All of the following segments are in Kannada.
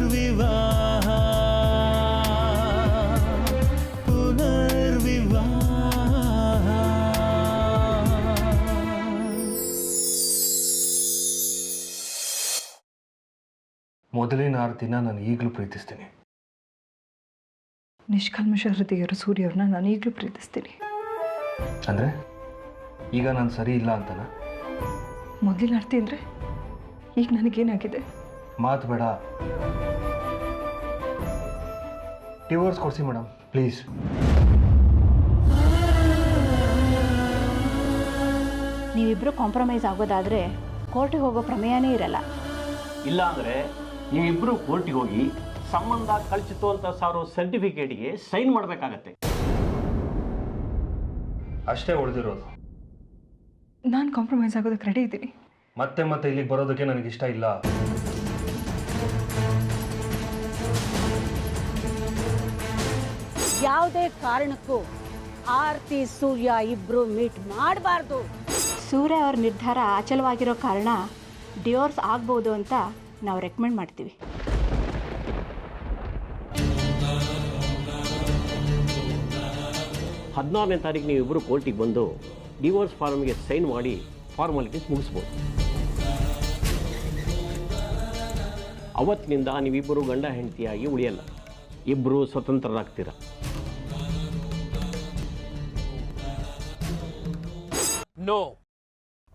ಪುನರ್ವಿವಾಹ ಪುನರ್ವಿವಾಹ. ಮೊದಲಿನ ಆರ್ತಿನ ನಾನು ಈಗಲೂ ಪ್ರೀತಿಸ್ತೀನಿ. ನಿಷ್ಕಲ್ಮಶ ಹೃದಯರು ಸೂರ್ಯವ್ರನ್ನ ನಾನು ಈಗಲೂ ಪ್ರೀತಿಸ್ತೀನಿ. ಅಂದರೆ ಈಗ ನಾನು ಸರಿ ಇಲ್ಲ ಅಂತನ? ಮೊದಲಿನ ಆರ್ತಿ ಅಂದರೆ ಈಗ ನನಗೇನಾಗಿದೆ? ಮಾತು ಬೇಡ, ಡಿವೋರ್ಸ್ ಕೊಡಿಸಿ ಮೇಡಮ್ ಪ್ಲೀಸ್. ನೀವಿಬ್ಬರು ಕಾಂಪ್ರಮೈಸ್ ಆಗೋದಾದರೆ ಕೋರ್ಟಿಗೆ ಹೋಗೋ ಪ್ರಮೇಯನೇ ಇರಲ್ಲ. ಇಲ್ಲ ಅಂದರೆ ನೀವಿಬ್ಬರು ಕೋರ್ಟಿಗೆ ಹೋಗಿ ಸಂಬಂಧ ಕಳಿಸಿತು ಅಂತ ಸಾರೋ ಸರ್ಟಿಫಿಕೇಟಿಗೆ ಸೈನ್ ಮಾಡಬೇಕಾಗತ್ತೆ. ಅಷ್ಟೇ ಉಳಿದಿರೋದು. ನಾನು ಕಾಂಪ್ರಮೈಸ್ ಆಗೋದಕ್ಕೆ ರೆಡಿ ಇದ್ದೀನಿ. ಮತ್ತೆ ಮತ್ತೆ ಇಲ್ಲಿಗೆ ಬರೋದಕ್ಕೆ ನನಗಿಷ್ಟ ಇಲ್ಲ. ಯಾವುದೇ ಕಾರಣಕ್ಕೂ ಆರ್ತಿ ಸೂರ್ಯ ಇಬ್ರು ಮೀಟ್ ಮಾಡಬಾರ್ದು. ಸೂರ್ಯ ಅವ್ರ ನಿರ್ಧಾರ ಅಚಲವಾಗಿರೋ ಕಾರಣ ಡಿವೋರ್ಸ್ ಆಗ್ಬೋದು ಅಂತ ನಾವು ರೆಕಮೆಂಡ್ ಮಾಡ್ತೀವಿ. ಹದಿನಾರನೇ ತಾರೀಕು ನೀವಿಬ್ಬರು ಕೋರ್ಟಿಗೆ ಬಂದು ಡಿವೋರ್ಸ್ ಫಾರ್ಮ್ಗೆ ಸೈನ್ ಮಾಡಿ ಫಾರ್ಮಾಲಿಟೀಸ್ ಮುಗಿಸ್ಬೋದು. ಅವತ್ತಿನಿಂದ ನೀವಿಬ್ಬರು ಗಂಡ ಹೆಂಡತಿಯಾಗಿ ಉಳಿಯಲ್ಲ, ಇಬ್ಬರು ಸ್ವತಂತ್ರರಾಗ್ತೀರ. ನೋ,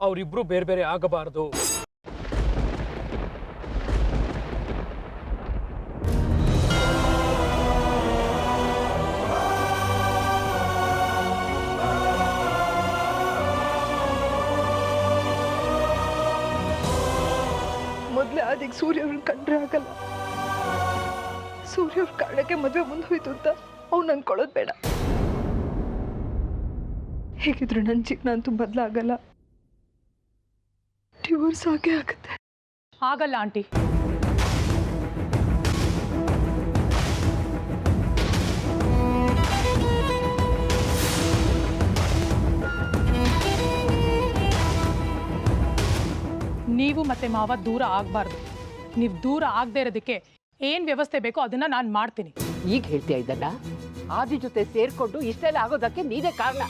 ಅವರಿಬ್ರು ಬೇರೆ ಬೇರೆ ಆಗಬಾರದು. ಮೊದಲೇ ಅದಕ್ಕೆ ಸೂರ್ಯವ್ರನ್ನ ಕಂಡ್ರೆ ಆಗಲ್ಲ. ಸೂರ್ಯವ್ರ ಕಾರಣಕ್ಕೆ ಮದುವೆ ಮುಂದೆ ಹೋಯ್ತು ಅಂತ ಅವ್ನು ಅನ್ಕೊಳ್ಳೋದು ಬೇಡ. ಹೇಗಿದ್ರು ನನ್ನ ಜೀವನ ಅಂತೂ ಬದಲಾಗಲ್ಲ. ಡಿವೋರ್ಸ್ ಆಗೇ ಆಗುತ್ತೆ. ಆಗಲ್ಲ ಆಂಟಿ. ನೀವು ಮತ್ತೆ ಮಾವ ದೂರ ಆಗಬಾರ್ದು. ನೀವು ದೂರ ಆಗದೆ ಇರೋದಕ್ಕೆ ಏನು ವ್ಯವಸ್ಥೆ ಬೇಕೋ ಅದನ್ನ ನಾನು ಮಾಡ್ತೀನಿ. ಈಗ ಹೇಳ್ತೀಯ ಇದನ್ನ? ಆದಿ ಜೊತೆ ಸೇರ್ಕೊಂಡು ಇಷ್ಟೆಲ್ಲ ಆಗೋದಕ್ಕೆ ನೀನೇ ಕಾರಣ.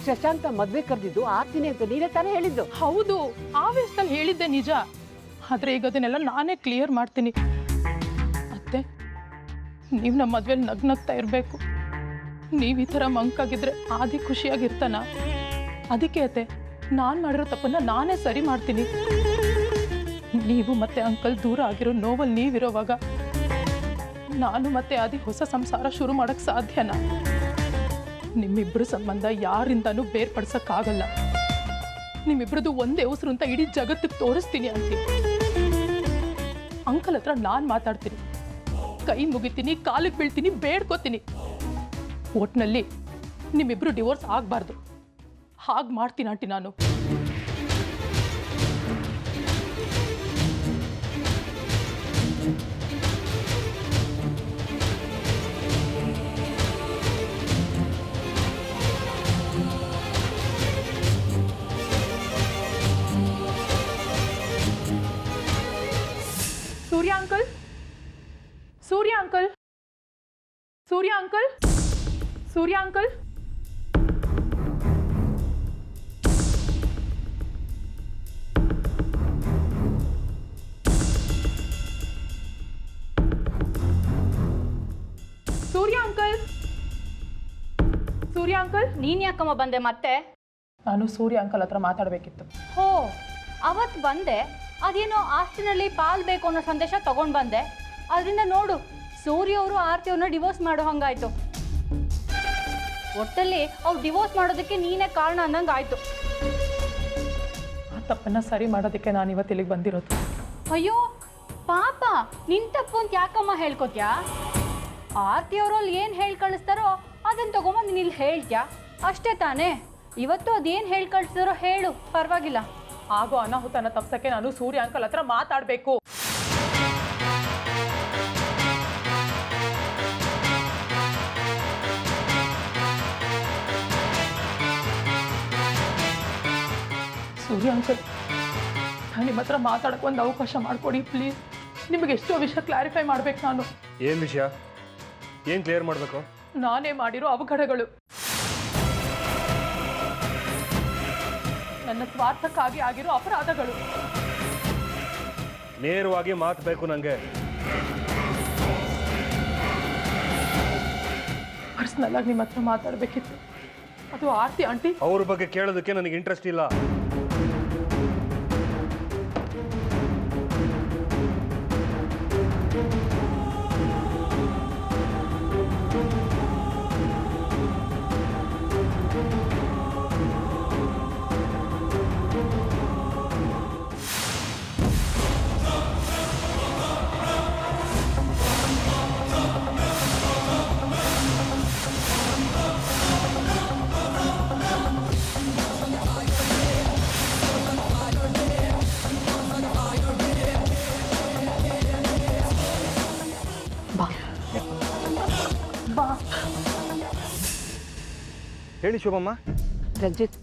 ಶಶಾಂಕ ಮದ್ವೆ ಕರೆದಿದ್ದು ಆರ್ತಿನಿ ಅಂತ ನೀನೇ ತಾನೇ ಹೇಳಿದ್ದು. ಹೌದು, ಆವೇಶದಲ್ಲಿ ಹೇಳಿದ್ದೆ ನಿಜ. ಆದ್ರೆ ಈಗ ಅದನ್ನೆಲ್ಲ ನಾನೇ ಕ್ಲಿಯರ್ ಮಾಡ್ತೀನಿ. ಅತ್ತೆ, ನೀವು ನಮ್ಮ ಮದ್ವೆಲಿ ನಗ್ನಗ್ತಾ ಇರಬೇಕು. ನೀವು ಈ ಥರ ಮಂಕಾಗಿದ್ರೆ ಆದಿ ಖುಷಿಯಾಗಿರ್ತಾನ? ಅದಕ್ಕೆ ಅತ್ತೆ, ನಾನು ಮಾಡಿರೋ ತಪ್ಪನ್ನ ನಾನೇ ಸರಿ ಮಾಡ್ತೀನಿ. ನೀವು ಮತ್ತೆ ಅಂಕಲ್ ದೂರ ಆಗಿರೋ ನೋವಲ್ಲಿ ನೀವಿರೋವಾಗ ನಾನು ಮತ್ತೆ ಆದಿ ಹೊಸ ಸಂಸಾರ ಶುರು ಮಾಡಕ್ ಸಾಧ್ಯನಾ? ನಿಮ್ಮಿಬ್ರು ಸಂಬಂಧ ಯಾರಿಂದನೂ ಬೇರ್ಪಡಿಸಕ್ಕಾಗಲ್ಲ. ನಿಮ್ಮಿಬ್ರದ್ದು ಒಂದೇ ಉಸಿರು ಅಂತ ಇಡೀ ಜಗತ್ತಿಗೆ ತೋರಿಸ್ತೀನಿ ಅಂತೀನಿ. ಅಂಕಲ್ ಹತ್ರ ನಾನು ಮಾತಾಡ್ತೀನಿ, ಕೈ ಮುಗಿತೀನಿ, ಕಾಲಿಗೆ ಬೀಳ್ತೀನಿ, ಬೇಡ್ಕೋತೀನಿ. ಒಟ್ನಲ್ಲಿ ನಿಮ್ಮಿಬ್ರು ಡಿವೋರ್ಸ್ ಆಗಬಾರ್ದು. ಹಾಗೆ ಮಾಡ್ತೀನಿ ಆಂಟಿ ನಾನು. ಸೂರ್ಯ ಅಂಕಲ್, ಸೂರ್ಯ ಅಂಕಲ್, ಸೂರ್ಯ ಅಂಕಲ್, ಸೂರ್ಯ ಅಂಕಲ್. ಸೂರ್ಯ ಅಂಕಲ್, ಸೂರ್ಯ ಅಂಕಲ್. ನೀನ್ ಯಾಕಮ್ಮ ಬಂದೆ ಮತ್ತೆ? ನಾನು ಸೂರ್ಯ ಅಂಕಲ್ ಹತ್ರ ಮಾತಾಡಬೇಕಿತ್ತು. ಹೋ, ಅವತ್ತು ಬಂದೆ, ಅದೇನೋ ಆಸ್ತಿನಲ್ಲಿ ಪಾಲ್ ಬೇಕು ಅನ್ನೋ ಸಂದೇಶ ತಗೊಂಡು ಬಂದೆ. ಅದರಿಂದ ನೋಡು, ಸೂರ್ಯ ಅವರು ಆರ್ತಿಯವ್ರನ್ನ ಡಿವೋರ್ಸ್ ಮಾಡೋ ಹಂಗಾಯ್ತು. ಒಟ್ಟಲ್ಲಿ ಅವ್ರು ಡಿವೋರ್ಸ್ ಮಾಡೋದಕ್ಕೆ ನೀನೇ ಕಾರಣ ಅನ್ನಂಗೆ ಆಯ್ತು. ಆ ತಪ್ಪನ್ನ ಸರಿ ಮಾಡೋದಕ್ಕೆ ನಾನು ಇವತ್ತು ಇಲ್ಲಿಗೆ ಬಂದಿರೋದು. ಅಯ್ಯೋ ಪಾಪ, ನಿನ್ ತಪ್ಪು ಅಂತ ಯಾಕಮ್ಮ ಹೇಳ್ಕೊತ್ಯಾ? ಆರ್ತಿಯವ್ರಲ್ಲಿ ಏನು ಹೇಳಿ ಕಳಿಸ್ತಾರೋ ಅದನ್ನು ತಗೊಂಬಂದು ನೀನು ಇಲ್ಲಿ ಹೇಳ್ತ್ಯಾ ಅಷ್ಟೇ ತಾನೇ. ಇವತ್ತು ಅದೇನು ಹೇಳಿ ಕಳಿಸ್ತಾರೋ ಹೇಳು, ಪರವಾಗಿಲ್ಲ. ಆಗೋ ಅನಾಹುತನ ತಪ್ಸಕ್ಕೆ ನಾನು ಸೂರ್ಯ ಅಂಕಲ್ ಹತ್ರ ಮಾತಾಡಬೇಕು. ಸೂರ್ಯ ಅಂಕಲ್, ನಾನು ನಿಮ್ಮ ಹತ್ರ ಮಾತಾಡಕ್ಕೆ ಒಂದು ಅವಕಾಶ ಮಾಡಿಕೊಡಿ ಪ್ಲೀಸ್. ನಿಮಗೆ ಎಷ್ಟೋ ವಿಷಯ ಕ್ಲಾರಿಫೈ ಮಾಡ್ಬೇಕು ನಾನು. ಏನು ವಿಷಯ? ಏನು ಕ್ಲಿಯರ್ ಮಾಡಬೇಕು? ನಾನೇ ಮಾಡಿರೋ ಅವಘಡಗಳು, ನನ್ನ ಸ್ವಾರ್ಥಕ್ಕಾಗಿ ಆಗಿರೋ ಅಪರಾಧಗಳು. ನೇರವಾಗಿ ಮಾತು ಬೇಕು ನನಗೆ. ಪರ್ಸ್ನಲ್ ಆಗಿ ನಿಮ್ಮ ಹತ್ರ ಮಾತಾಡಬೇಕಿತ್ತು. ಅದು ಆರ್ತಿ ಆಂಟಿ. ಅವ್ರ ಬಗ್ಗೆ ಕೇಳೋದಕ್ಕೆ ನನಗೆ ಇಂಟ್ರೆಸ್ಟ್ ಇಲ್ಲ. ಹೇಳಿ ಶೋಭಮ್ಮ. ರಂಜಿತ್,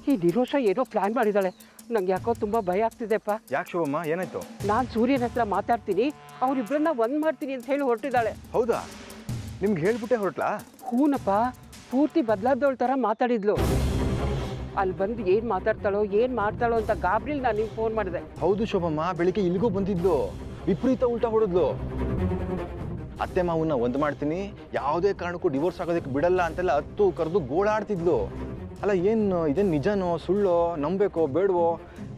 ಈ ನಿರೋಷ ಏನೋ ಪ್ಲಾನ್ ಮಾಡಿದ್ದಾಳೆ. ನಂಗೆ ಯಾಕೋ ತುಂಬ ಭಯ ಆಗ್ತಿದೆಪ್ಪ. ಯಾಕೆ ಶೋಭಮ್ಮ, ಏನಾಯ್ತು? ನಾನು ಸೂರ್ಯನ ಹತ್ರ ಮಾತಾಡ್ತೀನಿ, ಅವರಿಬ್ಬರನ್ನ ಒಂದು ಮಾಡ್ತೀನಿ ಅಂತ ಹೇಳಿ ಹೊರಟಿದ್ದಾಳೆ. ಹೌದಾ? ನಿಮ್ಗೆ ಹೇಳ್ಬಿಟ್ಟೆ ಹೊರಟ್ಲಾ? ಹೂನಪ್ಪ, ಪೂರ್ತಿ ಬದಲಾದವಳ ಥರ ಮಾತಾಡಿದ್ಲು. ಅಲ್ಲಿ ಬಂದು ಏನು ಮಾತಾಡ್ತಾಳೋ ಏನು ಮಾಡ್ತಾಳೋ ಅಂತ ಗಾಬ್ರಿಲ್ ನಾನು ನಿಮ್ಗೆ ಫೋನ್ ಮಾಡಿದೆ. ಹೌದು ಶೋಭಮ್ಮ, ಬೆಳಿಗ್ಗೆ ಇಲ್ಲಿಗೂ ಬಂದಿದ್ಲು, ವಿಪರೀತ ಉಲ್ಟಾ ಹೊಡೆದ್ಲು. ಅತ್ತೆ ಮಾವನ್ನ ಒಂದು ಮಾಡ್ತೀನಿ, ಯಾವುದೇ ಕಾರಣಕ್ಕೂ ಡಿವೋರ್ಸ್ ಆಗೋದಕ್ಕೆ ಬಿಡಲ್ಲ ಅಂತೆಲ್ಲ ಹತ್ತು ಕರೆದು ಗೋಳಾಡ್ತಿದ್ಲು. ಅಲ್ಲ ಏನು ಇದೇನು ನಿಜನೋ ಸುಳ್ಳೋ, ನಂಬೇಕೋ ಬೇಡವೋ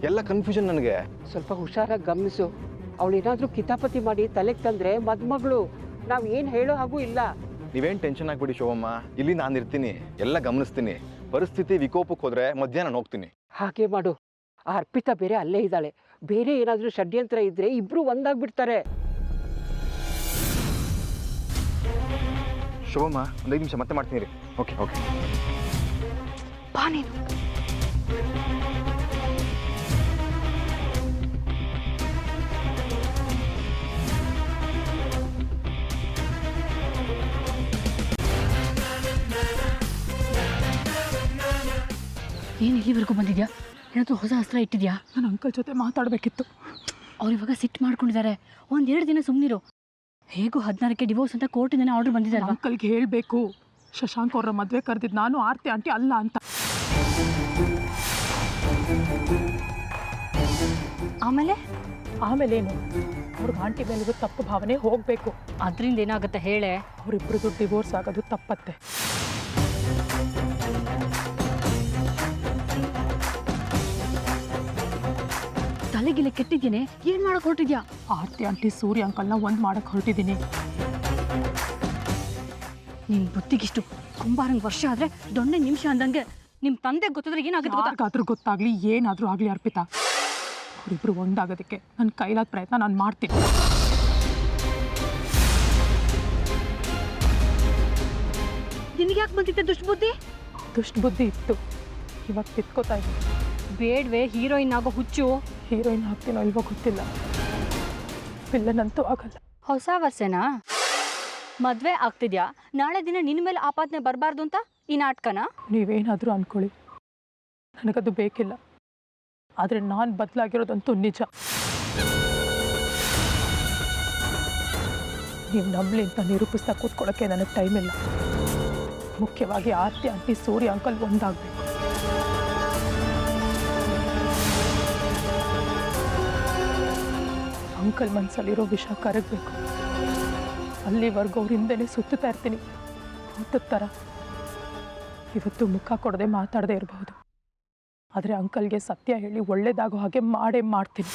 ಎಲ್ಲ ಕನ್ಫ್ಯೂಷನ್ ನನಗೆ. ಸ್ವಲ್ಪ ಹುಷಾರಾಗಿ ಗಮನಿಸು. ಅವಳು ಏನಾದರೂ ಕಿತಾಪತಿ ಮಾಡಿ ತಲೆಗೆ ತಂದರೆ ಮದುಮಗಳು, ನಾವು ಏನು ಹೇಳೋ ಹಾಗೂ ಇಲ್ಲ. ನೀವೇನು ಟೆನ್ಷನ್ ಆಗ್ಬಿಡಿ ಶೋಭಮ್ಮ, ಇಲ್ಲಿ ನಾನು ಇರ್ತೀನಿ, ಎಲ್ಲ ಗಮನಿಸ್ತೀನಿ. ಪರಿಸ್ಥಿತಿ ವಿಕೋಪಕ್ಕೆ ಹೋದ್ರೆ ಮಧ್ಯಾಹ್ನ ಹೋಗ್ತೀನಿ. ಹಾಗೆ ಮಾಡು. ಆ ಅರ್ಪಿತಾ ಬೇರೆ ಅಲ್ಲೇ ಇದ್ದಾಳೆ. ಬೇರೆ ಏನಾದರೂ ಷಡ್ಯಂತ್ರ ಇದ್ರೆ ಇಬ್ರು ಒಂದಾಗ್ಬಿಡ್ತಾರೆ. ಶೋಭಮ್ಮ, ಒಂದು 5 ನಿಮಿಷ ಮತ್ತೆ ಮಾಡ್ತೀನಿ ರೀ. Okay okay. ಬಾ ನೀನು. ಏನು ಇಲ್ಲಿವರೆಗೂ ಬಂದಿದ್ಯಾ? ಏನಾದರೂ ಹೊಸ ಅಸ್ತ್ರ ಇಟ್ಟಿದ್ಯಾ? ನನ್ನ ಅಂಕಲ್ ಜೊತೆ ಮಾತಾಡಬೇಕಿತ್ತು. ಅವ್ರು ಇವಾಗ ಸಿಟ್ಟು ಮಾಡ್ಕೊಂಡಿದ್ದಾರೆ. 1-2 ದಿನ ಸುಮ್ಮನಿರು. ಹೇಗೂ 16ಕ್ಕೆ ಡಿವೋರ್ಸ್ ಅಂತ ಕೋರ್ಟಿಂದನೇ ಆರ್ಡರ್ ಬಂದಿದ್ದಾರೆ. ಅಂಕಲ್ಗೆ ಹೇಳಬೇಕು, ಶಶಾಂಕ್ ಅವರ ಮದುವೆ ಕರೆದಿದ್ದು ನಾನು, ಆರ್ತಿ ಆಂಟಿ ಅಲ್ಲ ಅಂತ. ಆಮೇಲೇನು? ಅವ್ರಿಗೆ ಆಂಟಿ ಮೇಲಿರೋ ತಪ್ಪು ಭಾವನೆ ಹೋಗಬೇಕು. ಅದರಿಂದ ಏನಾಗುತ್ತೆ ಹೇಳೆ? ಅವರಿಬ್ಬರದು ಡಿವೋರ್ಸ್ ಆಗೋದು ತಪ್ಪತ್ತೆ. ತಲೆಗಿಲೆ ಕೆಟ್ಟಿದ್ದೇನೆ. ಏನು ಮಾಡಕ್ಕೆ ಹೊರಟಿದ್ಯಾ? ಆರ್ತಿ ಆಂಟಿ ಸೂರ್ಯ ಅಂಕಲ್ನ ಒಂದು ಮಾಡಕ್ಕೆ ಹೊರಟಿದ್ದೀನಿ. ನಿನ್ ಬುತ್ತಿಗಿಷ್ಟು ಕುಂಬಾರಂಗ್ ವರ್ಷ ಆದ್ರೆ ದೊಣ್ಣೆ ನಿಮಿಷ ಅಂದಂಗೆ ನಿಮ್ಮ ತಂದೆ ಗೊತ್ತಾದ್ರೆ ಏನಾಗುತ್ತೆ? ಯಾರಿಗಾದ್ರೂ ಗೊತ್ತಾಗ್ಲಿ, ಏನಾದರೂ ಆಗಲಿ ಅರ್ಪಿತಾ, ಅವರಿಬ್ರು ಒಂದಾಗೋದಕ್ಕೆ ನನ್ನ ಕೈಲಾದ ಪ್ರಯತ್ನ ನಾನು ಮಾಡ್ತೀನಿ. ನಿನಗೆ ಯಾಕೆ ಬಂದಿತ್ತೆ ದುಷ್ಟಬುದ್ಧಿ? ದುಷ್ಟಬುದ್ಧಿ ಇತ್ತು, ಇವಾಗ ಕಿತ್ಕೋತಾ ಇದ್ದೀನಿ. ಬೇಡ್ವೆ ಹೀರೋಯಿನ್ ಆಗೋ ಹುಚ್ಚು. ಹೀರೋಯಿನ್ ಆಗ್ತೀನೋ ಇಲ್ವೋ ಗೊತ್ತಿಲ್ಲ, ವಿಲ್ಲನ್ ಅಂತೂ ಆಗಲ್ಲ. ಹೊಸ ವರ್ಷನಾ? ಮದುವೆ ಆಗ್ತಿದ್ಯಾ, ನಾಳೆ ದಿನ ನಿನ್ನ ಮೇಲೆ ಆಪಾದನೆ ಬರಬಾರ್ದು ಅಂತ ಈ ನಾಟಕನ? ನೀವೇನಾದರೂ ಅಂದ್ಕೊಳ್ಳಿ, ನನಗದು ಬೇಕಿಲ್ಲ. ಆದರೆ ನಾನು ಬದಲಾಗಿರೋದಂತೂ ನಿಜ. ನೀವು ನಂಬಲಿ ಅಂತ ನಿರೂಪಿಸ್ತಾ ಕೂತ್ಕೊಳ್ಳೋಕ್ಕೆ ನನಗೆ ಟೈಮ್ ಇಲ್ಲ. ಮುಖ್ಯವಾಗಿ ಆರ್ತಿ ಆಂಟಿ ಸೂರ್ಯ ಅಂಕಲ್ ಒಂದಾಗಬೇಕು. ಅಂಕಲ್ ಮನಸ್ಸಲ್ಲಿರೋ ವಿಷ ಕರಗಬೇಕು. ಅಲ್ಲಿವರೆಗೂ ಅವ್ರ ಹಿಂದೆನೇ ಸುತ್ತಾ ಇರ್ತೀನಿ, ಭೂತದ ಥರ. ಇವತ್ತು ಮುಖ ಕೊಡದೆ ಮಾತಾಡದೆ ಇರಬಹುದು, ಆದರೆ ಅಂಕಲ್ಗೆ ಸತ್ಯ ಹೇಳಿ ಒಳ್ಳೇದಾಗೋ ಹಾಗೆ ಮಾಡೇ ಮಾಡ್ತೀನಿ.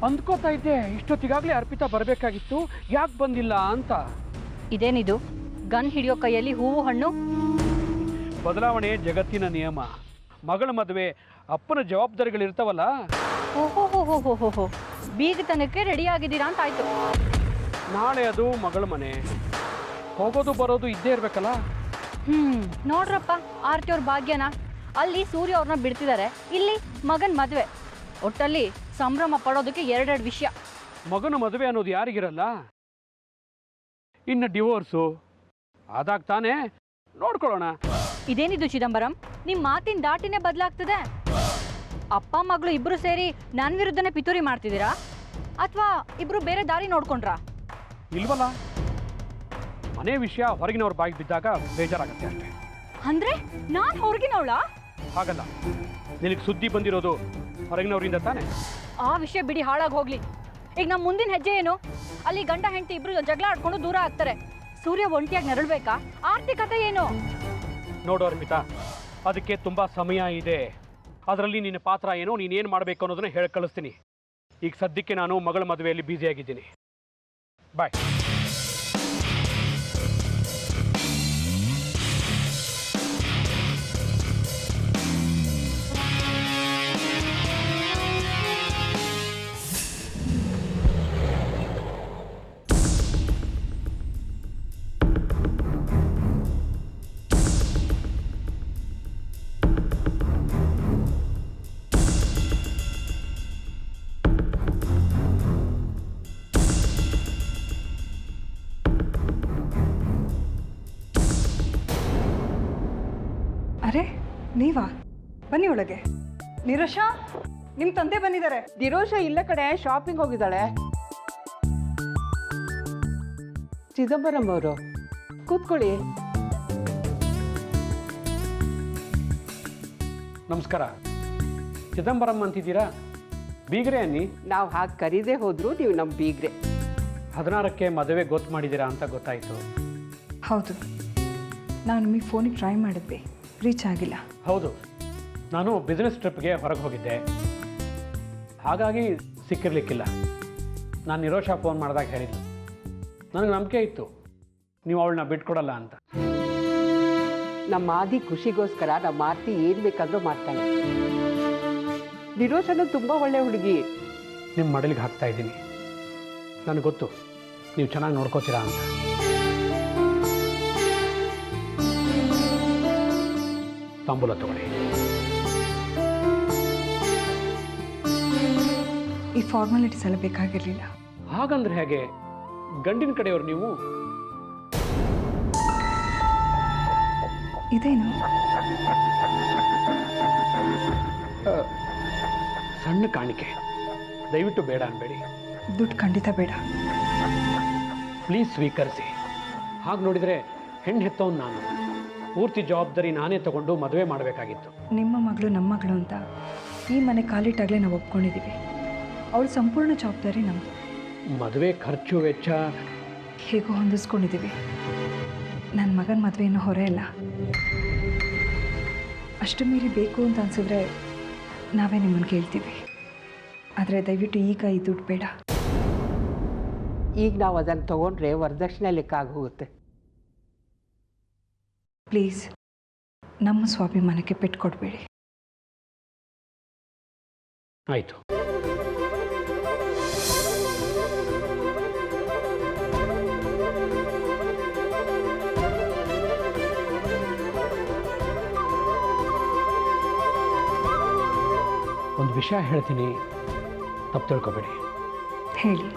ಅಂದ್ಕೋತಾ ಇದ್ದೆ ಇಷ್ಟೊತ್ತಿಗಾಗಲೇ ಅರ್ಪಿತಾ ಬರಬೇಕಾಗಿತ್ತು, ಯಾಕೆ ಬಂದಿಲ್ಲ ಅಂತ. ಇದೇನಿದು? ಗನ್ ಹಿಡಿಯೋ ಕೈಯಲ್ಲಿ ಹೂವು ಹಣ್ಣು? ಬದಲಾವಣೆ ಜಗತ್ತಿನ ನಿಯಮ. ಮಗಳ ಮದುವೆ ಅಪ್ಪನ ಜವಾಬ್ದಾರಿಗಳಿರ್ತಾವಲ್ಲ. ಓಹೋ ಬೀಗತನಕ್ಕೆ ರೆಡಿ ಆಗಿದ್ದೀರಾ ಅಂತ ಆಯ್ತು. ನಾಳೆ ಅದು ಮಗಳ ಮನೆ, ಹೋಗೋದು ಬರೋದು ಇದ್ದೇ ಇರಬೇಕಲ್ಲ. ನೋಡ್ರಪ್ಪ ಆರ್ತಿ ಅವ್ರ ಭಾಗ್ಯನ, ಅಲ್ಲಿ ಸೂರ್ಯ ಅವ್ರನ್ನ ಬಿಡ್ತಿದ್ದಾರೆ, ಇಲ್ಲಿ ಮಗನ ಮದುವೆ. ಒಟ್ಟಲ್ಲಿ ಸಂಭ್ರಮ ಪಡೋದಕ್ಕೆ ಎರಡೆರಡು ವಿಷಯ. ಮಗನ ಮದುವೆ ಅನ್ನೋದು ಯಾರಿಗಿರಲ್ಲ, ಇನ್ನು ಡಿವೋರ್ಸು ಆದಾಗ ತಾನೇ ನೋಡ್ಕೊಳ್ಳೋಣ. ಇದೇನಿದು ಚಿದಂಬರಂ, ನಿಮ್ಮ ಮಾತಿನ ದಾಟಿನೇ ಬದಲಾಗ್ತದೆ. ಅಪ್ಪ ಮಗಳು ಇಬ್ರು ಸೇರಿ ನನ್ನ ವಿರುದ್ಧನೇ ಪಿತೂರಿ ಮಾಡ್ತಿದ್ದೀರಾ ಅಥವಾ ಇಬ್ರು ಬೇರೆ ದಾರಿ ನೋಡ್ಕೊಂಡ್ರಾ? ಇಲ್ವಲ್ಲ, ಮನೆ ವಿಷಯ ಹೊರಗಿನವ್ರ ಬಾಯಿಗೆ ಬಿದ್ದಾಗ ಬೇಜಾರಾಗತ್ತೆ ಅಷ್ಟೇ. ಅಂದ್ರೆ ನಾನು ಹೊರಗಿನವಳ? ಹಾಗಲ್ಲ, ನಿನಗೆ ಸುದ್ದಿ ಬಂದಿರೋದು ಹೊರಗಿನವರಿಂದ ತಾನೆ. ಆ ವಿಷಯ ಬಿಡಿ, ಹಾಳಾಗಿ ಹೋಗ್ಲಿ. ಈಗ ನಮ್ಮ ಮುಂದಿನ ಹೆಜ್ಜೆ ಏನು? ಅಲ್ಲಿ ಗಂಡ ಹೆಂಡತಿ ಇಬ್ರು ಜಗಳ ಆಡ್ಕೊಂಡು ದೂರ ಆಗ್ತಾರೆ. ಸೂರ್ಯ ಒಂಟಿಯಾಗಿ ನರಳ್ಬೇಕಾ? ಆರ್ತಿ ಕಥೆ ಏನು? ನೋಡು ಅರ್ಪಿತಾ, ಅದಕ್ಕೆ ತುಂಬಾ ಸಮಯ ಇದೆ. ಅದರಲ್ಲಿ ನಿನ್ನ ಪಾತ್ರ ಏನೋ, ನೀನೇನು ಮಾಡಬೇಕು ಅನ್ನೋದನ್ನ ಹೇಳಿ ಕಳಿಸ್ತೀನಿ. ಈಗ ಸದ್ಯಕ್ಕೆ ನಾನು ಮಗಳ ಮದುವೆಯಲ್ಲಿ ಬ್ಯುಸಿಯಾಗಿದ್ದೀನಿ. ಬಾಯ್. ಅರೆ ನೀವಾ? ಬನ್ನಿ ಒಳಗೆ. ನಿರೋಷಾ, ನಿಮ್ಮ ತಂದೆ ಬಂದಿದ್ದಾರೆ. ದಿರೋಷ ಇಲ್ಲ ಕಡೆ, ಶಾಪಿಂಗ್ ಹೋಗಿದ್ದಾಳೆ. ಚಿದಂಬರಂ ಅವರು ಕೂತ್ಕೊಳ್ಳಿ. ನಮಸ್ಕಾರ. ಚಿದಂಬರಂ ಅಂತಿದ್ದೀರಾ? ಬೀಗ್ರೆ ಅನ್ನಿ. ನಾವು ಹಾಗೆ ಕರೀದೇ ಹೋದ್ರು ನೀವು ನಮ್ಮ ಬೀಗ್ರೆ. 16ಕ್ಕೆ ಮದುವೆ ಗೊತ್ತು ಮಾಡಿದ್ದೀರಾ ಅಂತ ಗೊತ್ತಾಯಿತು. ಹೌದು, ನಾನು ನಿಮಗೆ ಫೋನಿಗೆ ಟ್ರೈ ಮಾಡಿದ್ವಿ, ರೀಚ್ ಆಗಿಲ್ಲ. ಹೌದು, ನಾನು ಬಿಸ್ನೆಸ್ ಟ್ರಿಪ್ಗೆ ಹೊರಗೆ ಹೋಗಿದ್ದೆ, ಹಾಗಾಗಿ ಸಿಕ್ಕಿರ್ಲಿಕ್ಕಿಲ್ಲ. ನಾನು ನಿರೋಷಾ ಫೋನ್ ಮಾಡಿದಾಗ ಹೇಳಿದ್ಲು. ನನಗೆ ನಂಬಿಕೆ ಇತ್ತು ನೀವು ಅವಳನ್ನ ಬಿಟ್ಕೊಡಲ್ಲ ಅಂತ. ನಮ್ಮ ಆದಿ ಖುಷಿಗೋಸ್ಕರ ನಮ್ಮ ಆರ್ತಿ ಏನು ಬೇಕಾದರೂ ಮಾಡ್ತಾಳೆ. ನಿರೋಷನು ತುಂಬ ಒಳ್ಳೆ ಹುಡುಗಿ. ನಿಮ್ಮ ಮಡಲಿಗೆ ಹಾಕ್ತಾ ಇದ್ದೀನಿ. ನನಗೆ ಗೊತ್ತು ನೀವು ಚೆನ್ನಾಗಿ ನೋಡ್ಕೋತೀರಾ ಅಂತ. ತಾಂಬೂಲ ತಗೊಳ್ಳಿ. ಈ ಫಾರ್ಮಾಲಿಟೀಸ್ ಎಲ್ಲ ಬೇಕಾಗಿರಲಿಲ್ಲ. ಹಾಗಂದ್ರೆ ಹೇಗೆ? ಗಂಡಿನ ಕಡೆಯವರು ನೀವು. ಇದೇನು? ಸಣ್ಣ ಕಾಣಿಕೆ, ದಯವಿಟ್ಟು ಬೇಡ ಅನ್ಬೇಡಿ. ದುಡ್ಡು ಖಂಡಿತ ಬೇಡ. ಪ್ಲೀಸ್ ಸ್ವೀಕರಿಸಿ. ಹಾಗೆ ನೋಡಿದರೆ ಹೆಣ್ಣು ಹೆತ್ತವನು ನಾನು. ಪೂರ್ತಿ ಜವಾಬ್ದಾರಿ ನಾನೇ ತಗೊಂಡು ಮದುವೆ ಮಾಡಬೇಕಾಗಿತ್ತು. ನಿಮ್ಮ ಮಗಳು ನಮ್ಮ ಮಗಳು ಅಂತ ಈ ಮನೆ ಕಾಲಿಟ್ಟಾಗಲೇ ನಾವು ಒಪ್ಕೊಂಡಿದ್ದೀವಿ. ಅವಳು ಸಂಪೂರ್ಣ ಜವಾಬ್ದಾರಿ ನಮ್ಮದು. ಮದುವೆ ಖರ್ಚು ವೆಚ್ಚ ಹೇಗೋ ಹೊಂದಿಸ್ಕೊಂಡಿದ್ದೀವಿ. ನನ್ನ ಮಗನ ಮದುವೆ ಇನ್ನೂ ಹೊರೆ ಇಲ್ಲ. ಅಷ್ಟು ಮೀರಿ ಬೇಕು ಅಂತ ಅನಿಸಿದ್ರೆ ನಾವೇ ನಿಮ್ಮನ್ನು ಕೇಳ್ತೀವಿ. ಆದರೆ ದಯವಿಟ್ಟು ಈಗ ಈ ದುಡ್ಡು ಬೇಡ. ಈಗ ನಾವು ಅದನ್ನು ತೊಗೊಂಡ್ರೆ ವರದಕ್ಷಿಣೆ ಲೆಕ್ಕ ಆಗಿ ಹೋಗುತ್ತೆ. ಪ್ಲೀಸ್, ನಮ್ಮ ಸ್ವಾಭಿಮಾನಕ್ಕೆ ಪೆಟ್ಟು ಕೊಡಬೇಡಿ. ಆಯಿತು. ಒಂದು ವಿಷಯ ಹೇಳ್ತೀನಿ, ತಪ್ಪು ತಿಳ್ಕೊಬೇಡಿ. ಹೇಳಿ.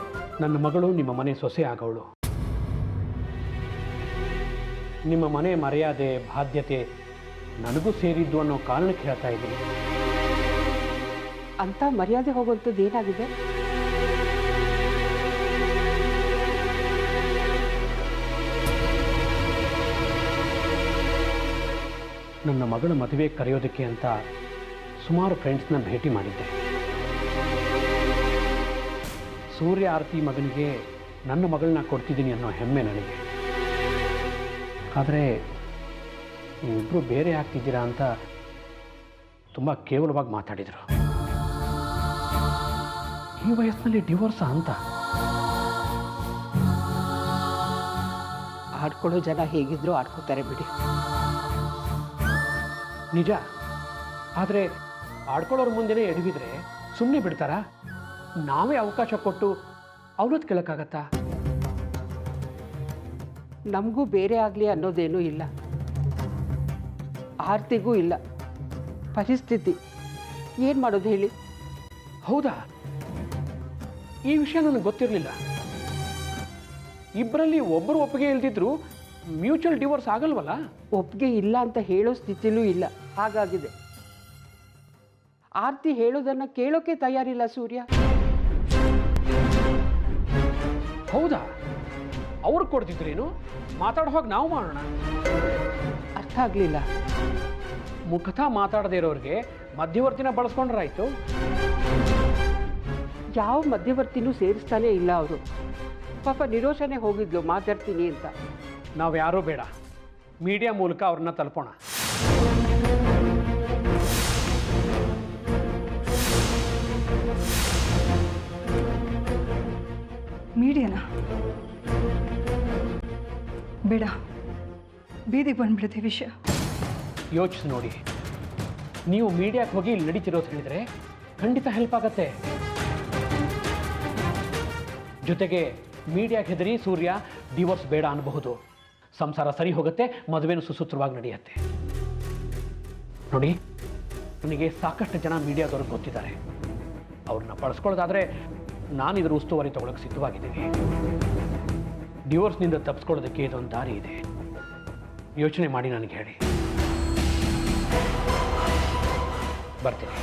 ನನ್ನ ಮಗಳು ನಿಮ್ಮ ಮನೆ ಸೊಸೆ ಆಗೋಳು. ನಿಮ್ಮ ಮನೆ ಮರ್ಯಾದೆ ಬಾಧ್ಯತೆ ನನಗೂ ಸೇರಿದ್ದು ಅನ್ನೋ ಕಾರಣಕ್ಕೆ ಹೇಳ್ತಾ ಇದ್ದೀನಿ. ಅಂತ ಮರ್ಯಾದೆ ಹೋಗುವಂಥದ್ದು ಏನಾಗಿದೆ? ನನ್ನ ಮಗಳ ಮದುವೆ ಕರೆಯೋದಕ್ಕೆ ಅಂತ ಸುಮಾರು ಫ್ರೆಂಡ್ಸ್ನ ಭೇಟಿ ಮಾಡಿದ್ದೆ. ಸೂರ್ಯ ಆರ್ತಿ ಮಗನಿಗೆ ನನ್ನ ಮಗಳನ್ನ ಕೊಡ್ತಿದ್ದೀನಿ ಅನ್ನೋ ಹೆಮ್ಮೆ ನನಗೆ. ಆದರೆ ನೀವಿಬ್ಬರು ಬೇರೆ ಆಗ್ತಿದ್ದೀರಾ ಅಂತ ತುಂಬ ಕೇವಲವಾಗಿ ಮಾತಾಡಿದರು. ಈ ವಯಸ್ಸಿನಲ್ಲಿ ಡಿವೋರ್ಸ ಅಂತ? ಆಡ್ಕೊಳ್ಳೋ ಜನ ಹೇಗಿದ್ರು ಆಡ್ಕೋತಾರೆ ಬಿಡಿ. ನಿಜ. ಆದರೆ ಆಡ್ಕೊಳ್ಳೋರ ಮುಂದೆನೇ ಎಡವಿದ್ರೆ ಸುಮ್ಮನೆ ಬಿಡ್ತಾರಾ? ನಾವೇ ಅವಕಾಶ ಕೊಟ್ಟು ಅವನದ್ದು ಕೇಳೋಕ್ಕಾಗತ್ತಾ? ನಮಗೂ ಬೇರೆ ಆಗಲಿ ಅನ್ನೋದೇನೂ ಇಲ್ಲ, ಆರ್ತಿಗೂ ಇಲ್ಲ. ಪರಿಸ್ಥಿತಿ ಏನು ಮಾಡೋದು ಹೇಳಿ? ಹೌದಾ? ಈ ವಿಷಯ ನನಗೆ ಗೊತ್ತಿರಲಿಲ್ಲ. ಇಬ್ಬರಲ್ಲಿ ಒಬ್ಬರು ಒಪ್ಪಿಗೆ ಇಲ್ದಿದ್ರು ಮ್ಯೂಚುವಲ್ ಡಿವೋರ್ಸ್ ಆಗಲ್ವಲ್ಲ? ಒಪ್ಪಿಗೆ ಇಲ್ಲ ಅಂತ ಹೇಳೋ ಸ್ಥಿತಿಲೂ ಇಲ್ಲ, ಹಾಗಾಗಿದೆ. ಆರ್ತಿ ಹೇಳೋದನ್ನು ಕೇಳೋಕೆ ತಯಾರಿಲ್ಲ ಸೂರ್ಯ. ಹೌದಾ? ಅವ್ರು ಕೊಡ್ತಿದ್ರೇನು? ಮಾತಾಡೋ ಹೋಗಿ ನಾವು ಮಾಡೋಣ. ಅರ್ಥ ಆಗಲಿಲ್ಲ. ಮುಖತ ಮಾತಾಡದೇ ಇರೋರಿಗೆ ಮಧ್ಯವರ್ತಿನ ಬಳಸ್ಕೊಂಡ್ರಾಯ್ತು. ಯಾವ ಮಧ್ಯವರ್ತಿನೂ ಸೇರಿಸ್ತಾನೆ ಇಲ್ಲ ಅವರು. ಪಾಪ ನಿರೋಷನೇ ಹೋಗಿದ್ಲು ಮಾತಾಡ್ತೀನಿ ಅಂತ. ನಾವು ಯಾರೂ ಬೇಡ, ಮೀಡಿಯಾ ಮೂಲಕ ಅವ್ರನ್ನ ತಲುಪೋಣ. ಮೀಡಿಯಾನ ಬೇಡ, ಬೀದಿಗೆ ಬಂದ್ಬಿಡುತ್ತೆ ವಿಷಯ. ಯೋಚಿಸಿ ನೋಡಿ, ನೀವು ಮೀಡಿಯಾಕ್ಕೆ ಹೋಗಿ ಇಲ್ಲಿ ನಡೀತಿರೋದು ಹೇಳಿದರೆ ಖಂಡಿತ ಹೆಲ್ಪ್ ಆಗತ್ತೆ. ಜೊತೆಗೆ ಮೀಡಿಯಾಕ್ಕೆ ಹೆದರಿ ಸೂರ್ಯ ಡಿವೋರ್ಸ್ ಬೇಡ ಅನ್ನಬಹುದು. ಸಂಸಾರ ಸರಿ ಹೋಗುತ್ತೆ, ಮದುವೆನೂ ಸುಸೂತ್ರವಾಗಿ ನಡೆಯುತ್ತೆ. ನೋಡಿ, ನನಗೆ ಸಾಕಷ್ಟು ಜನ ಮೀಡಿಯಾದವ್ರಿಗೆ ಗೊತ್ತಿದ್ದಾರೆ. ಅವ್ರನ್ನ ಬಳಸ್ಕೊಳ್ಳೋದಾದರೆ ನಾನು ಇದರ ಉಸ್ತುವಾರಿ ತಗೊಳ್ಳೋಕೆ ಸಿದ್ಧವಾಗಿದ್ದೀನಿ. ಡಿವೋರ್ಸ್ನಿಂದ ತಪ್ಪಿಸ್ಕೊಳ್ಳೋದಕ್ಕೆ ಇದೊಂದು ದಾರಿ ಇದೆ. ಯೋಚನೆ ಮಾಡಿ ನನಗೆ ಹೇಳಿ. ಬರ್ತೀನಿ.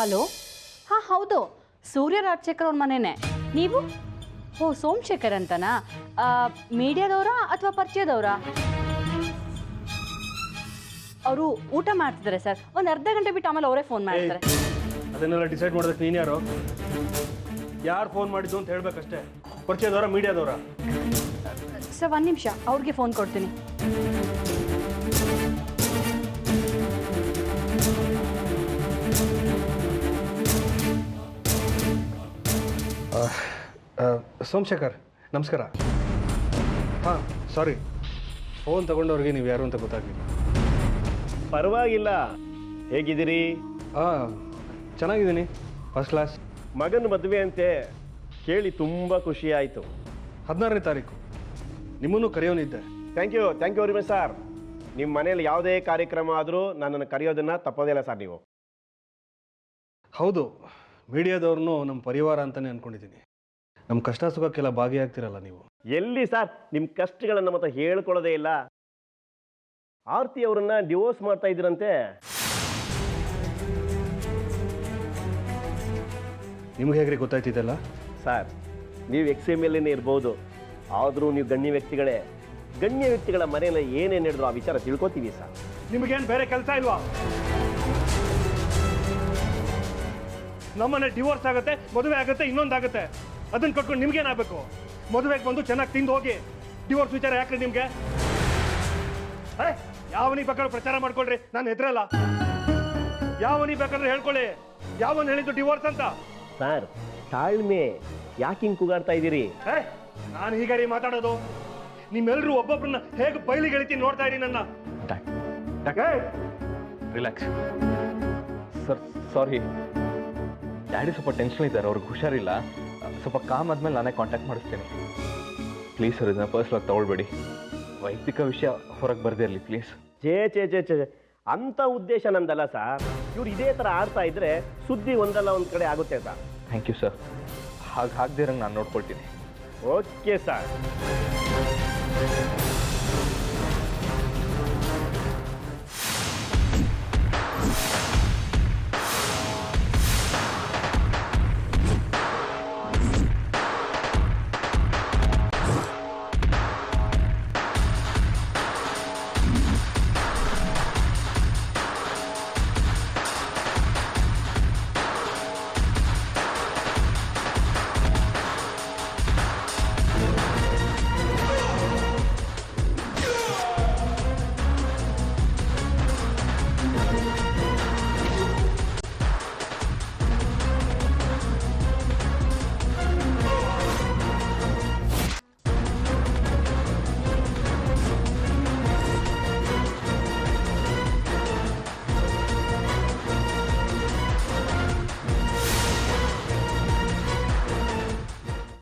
ಹಲೋ, ಹಾಂ ಹೌದು, ಸೂರ್ಯ ರಾಜಶೇಖರ್ ಅವ್ರ ಮನೆಯೇ. ನೀವು? ಓ, ಸೋಮಶೇಖರ್ ಅಂತನಾ? ಮೀಡಿಯಾದವರಾ ಅಥವಾ ಪರಿಚಯದವರಾ? ಅವರು ಊಟ ಮಾಡ್ತಿದ್ದಾರೆ ಸರ್. ಒಂದು ಅರ್ಧ ಗಂಟೆ ಬಿಟ್ಟು ಆಮೇಲೆ ಅವರೇ ಫೋನ್ ಮಾಡ್ತಾರೆ. ಅದನ್ನೆಲ್ಲ ಡಿಸೈಡ್ ಮಾಡೋದಕ್ಕೆ ನೀನು ಯಾರು? ಯಾರು ಫೋನ್ ಮಾಡಿದ್ದು ಅಂತ ಹೇಳ್ಬೇಕಷ್ಟೇ. ಪರಿಚಯದವರ, ಮೀಡಿಯಾದವರ? ಸರ್, ಒಂದು ನಿಮಿಷ, ಅವ್ರಿಗೆ ಫೋನ್ ಕೊಡ್ತೀನಿ. ಸೋಮಶೇಖರ್, ನಮಸ್ಕಾರ. ಹಾಂ, ಸಾರಿ, ಫೋನ್ ತಗೊಂಡವ್ರಿಗೆ ನೀವು ಯಾರು ಅಂತ ಗೊತ್ತಾಗಲಿಲ್ಲ. ಪರವಾಗಿಲ್ಲ. ಹೇಗಿದ್ದೀರಿ? ಹಾಂ, ಚೆನ್ನಾಗಿದ್ದೀನಿ, ಫಸ್ಟ್ ಕ್ಲಾಸ್. ಮಗನ ಮದುವೆ ಅಂತೆ ಕೇಳಿ ತುಂಬ ಖುಷಿ ಆಯಿತು. 16ನೇ ತಾರೀಕು ನಿಮ್ಮನ್ನು ಕರೆಯೋನಿದ್ದೆ. Thank you very much sir. ನಿಮ್ಮ ಮನೇಲಿ ಯಾವುದೇ ಕಾರ್ಯಕ್ರಮ ಆದರೂ ನನ್ನನ್ನು ಕರೆಯೋದನ್ನು ತಪ್ಪೋದೇ ಇಲ್ಲ ಸರ್ ನೀವು. ಹೌದು, ಮೀಡಿಯಾದವ್ರನ್ನೂ ನಮ್ಮ ಪರಿವಾರ ಅಂತಲೇ ಅಂದ್ಕೊಂಡಿದ್ದೀನಿ. ನಮ್ಮ ಕಷ್ಟ ಸುಖಕ್ಕೆಲ್ಲ ಭಾಗಿಯಾಗ್ತಿರಲ್ಲ ನೀವು. ಎಲ್ಲಿ ಸರ್, ನಿಮ್ಮ ಕಷ್ಟಗಳನ್ನು ನಮ್ಮ ಹತ್ರ ಹೇಳ್ಕೊಳ್ಳೋದೇ ಇಲ್ಲ. ಆರ್ತಿ ಅವರನ್ನು ಡಿವೋರ್ಸ್ ಮಾಡ್ತಾ ಇದ್ದೀರಂತೆ. ನಿಮ್ಗೆ ಹೇಗ್ರಿ ಗೊತ್ತಾಯ್ತಿದ್ದಲ್ಲ? ಸರ್, ನೀವು XMLನೇ ಇರ್ಬೋದು, ಆದರೂ ನೀವು ಗಣ್ಯ ವ್ಯಕ್ತಿಗಳೇ. ಗಣ್ಯ ವ್ಯಕ್ತಿಗಳ ಮನೆಯಲ್ಲಿ ಏನೇನು ಹೇಳಿದ್ರು ಆ ವಿಚಾರ ತಿಳ್ಕೊತೀವಿ ಸರ್. ನಿಮಗೇನು ಬೇರೆ ಕೆಲಸ ಇಲ್ವಾ? ನಮ್ಮನೆ ಡಿವೋರ್ಸ್ ಆಗುತ್ತೆ, ಮದುವೆ ಆಗುತ್ತೆ, ಇನ್ನೊಂದಾಗುತ್ತೆ. ಅದನ್ನ ಕಟ್ಕೊಂಡು ನಿಮ್ಗೇನಾಗಬೇಕು? ಮದುವೆಗೆ ಬಂದು ಚೆನ್ನಾಗಿ ತಿಂದು ಹೋಗಿ. ಡಿವೋರ್ಸ್ ವಿಚಾರ ಯಾಕ್ರಿ ನಿಮಗೆ? ಯಾವನಿಗೆ ಬೇಕಾದ್ರೂ ಪ್ರಚಾರ ಮಾಡ್ಕೊಳ್ರಿ, ನಾನು ಹೆದರಲ್ಲ. ಯಾವನಿಗೆ ಬೇಕಾದ್ರೆ ಹೇಳ್ಕೊಳ್ಳಿ, ಯಾವನ್ ಹೇಳಿದ್ದು ಡಿವೋರ್ಸ್ ಅಂತ. ಸರ್, ತಾಳ್ಮೆ, ಯಾಕೆ ಹಿಂಗೆ ಕೂಗಾಡ್ತಾ ಇದ್ದೀರಿ? ನಾನು ಹೀಗಾರಿ ಮಾತಾಡೋದು? ನಿಮ್ಮೆಲ್ಲರೂ ಒಬ್ಬೊಬ್ಬರನ್ನ ಹೇಗೆ ಬಯಲಿಗೆ ಎಳಿತೀನಿ ನೋಡ್ತಾ ಇರಿ ನನ್ನ. Relax sir. ಸಾರಿ, ಡ್ಯಾಡಿ ಸ್ವಲ್ಪ ಟೆನ್ಷನ್ ಇದ್ದಾರೆ, ಅವ್ರಿಗೆ ಹುಷಾರಿಲ್ಲ. ಸ್ವಲ್ಪ ಕಾಮ್ ಆದ್ಮೇಲೆ ನಾನೇ ಕಾಂಟ್ಯಾಕ್ಟ್ ಮಾಡಿಸ್ತೀನಿ. ಪ್ಲೀಸ್ ಸರ್, ಇದನ್ನ ಪರ್ಸ್ನಲ್ ತಗೊಳ್ಬೇಡಿ. ವೈಯಕ್ತಿಕ ವಿಷಯ ಹೊರಗೆ ಬರ್ದಿರಲಿ ಪ್ಲೀಸ್. ಛೇ ಅಂತ ಉದ್ದೇಶ ನಂದಲ್ಲ ಸರ್. ಇವ್ರು ಇದೇ ಥರ ಆಡ್ತಾ ಇದ್ರೆ ಸುದ್ದಿ ಒಂದಲ್ಲ ಒಂದು ಕಡೆ ಆಗುತ್ತೆ ಸರ್. Thank you sir. ಹಾಗೆ ಆಗದಿರಂಗೆ ನಾನು ನೋಡ್ಕೊಳ್ತೀನಿ. Okay sir.